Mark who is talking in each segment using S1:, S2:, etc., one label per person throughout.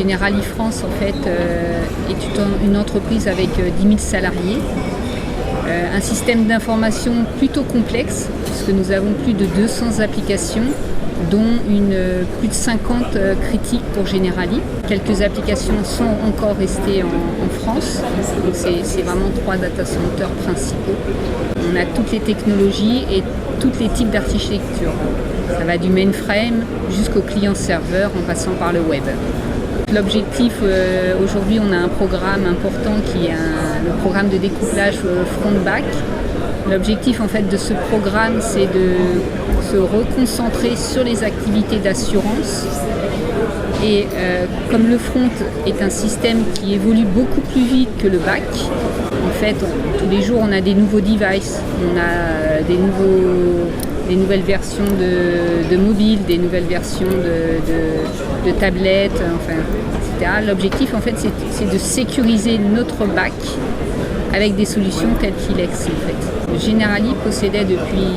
S1: Generali France, en fait, est une entreprise avec 10 000 salariés. Un système d'information plutôt complexe, puisque nous avons plus de 200 applications, dont plus de 50 critiques pour Generali. Quelques applications sont encore restées en France, donc c'est vraiment 3 data centers principaux. On a toutes les technologies et tous les types d'architecture. Ça va du mainframe jusqu'au client-serveur en passant par le web. L'objectif, aujourd'hui, on a un programme important qui est le programme de découplage front-back. L'objectif en fait de ce programme, c'est de se reconcentrer sur les activités d'assurance. Et comme le front est un système qui évolue beaucoup plus vite que le back, en fait, tous les jours, on a des nouveaux devices, on a des nouvelles versions de mobiles, des nouvelles versions de tablettes, enfin, etc. L'objectif, en fait, c'est de sécuriser notre back avec des solutions telles qu'Ilex, en fait. Generali possédait depuis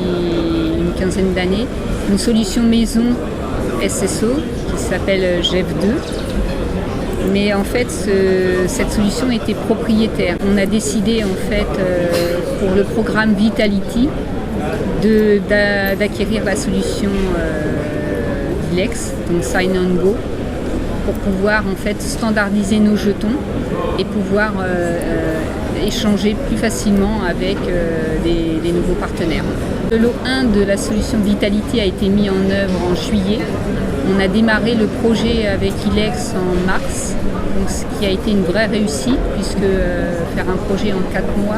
S1: une quinzaine d'années une solution maison SSO qui s'appelle GEF2. Mais en fait, cette solution était propriétaire. On a décidé, en fait, pour le programme Vitality, d'acquérir la solution Ilex, donc Sign on Go, pour pouvoir en fait standardiser nos jetons et pouvoir échanger plus facilement avec des nouveaux partenaires. Le lot 1 de la solution Vitality a été mis en œuvre en juillet. On a démarré le projet avec Ilex en mars, donc ce qui a été une vraie réussite puisque faire un projet en 4 mois,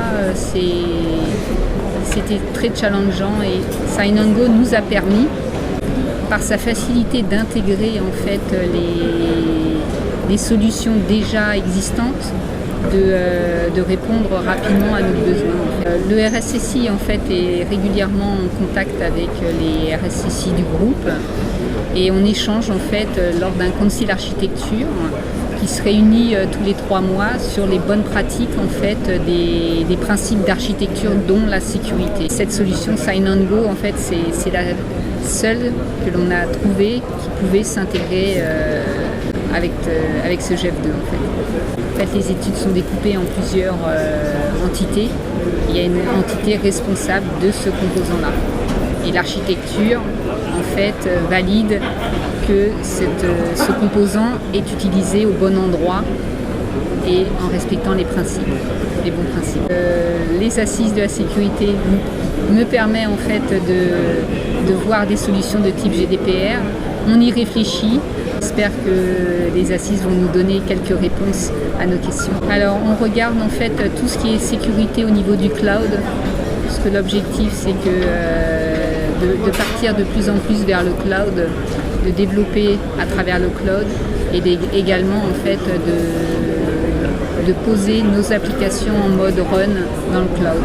S1: c'était très challengeant et Sign on Go nous a permis, par sa facilité d'intégrer en fait les solutions déjà existantes, de répondre rapidement à nos besoins. Le RSSI en fait est régulièrement en contact avec les RSSI du groupe et on échange en fait lors d'un concile architecture qui se réunit tous les 3 mois sur les bonnes pratiques en fait des principes d'architecture dont la sécurité. Cette solution Sign on Go en fait c'est la seule que l'on a trouvée qui pouvait s'intégrer avec ce GEF2 en fait. En fait, les études sont découpées en plusieurs entités. Il y a une entité responsable de ce composant-là. Et l'architecture, en fait, valide que ce composant est utilisé au bon endroit et en respectant les principes, les bons principes. Les assises de la sécurité me permettent en fait de voir des solutions de type GDPR. On y réfléchit. J'espère que les assises vont nous donner quelques réponses à nos questions. Alors on regarde en fait tout ce qui est sécurité au niveau du cloud, parce que l'objectif c'est que de partir de plus en plus vers le cloud, de développer à travers le cloud et également en fait de poser nos applications en mode run dans le cloud.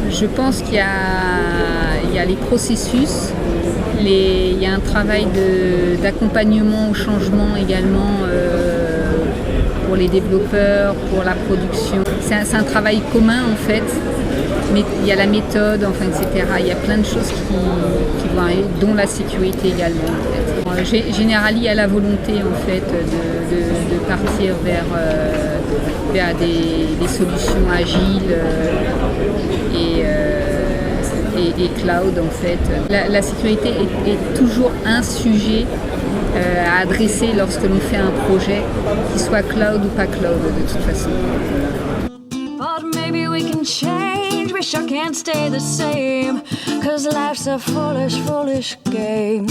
S1: Je pense qu'il y a les processus. Il y a un travail d'accompagnement au changement également pour les développeurs, pour la production. C'est un travail commun en fait, mais il y a la méthode, enfin, etc. Il y a plein de choses qui vont arriver, dont la sécurité également. En fait. Generali a la volonté en fait de partir vers des solutions agiles et cloud en fait. La sécurité est toujours un sujet à adresser lorsque l'on fait un projet, qu'il soit cloud ou pas cloud de toute façon.
S2: But maybe we can change, we sure can't stay the same, 'cause life's a foolish, foolish game.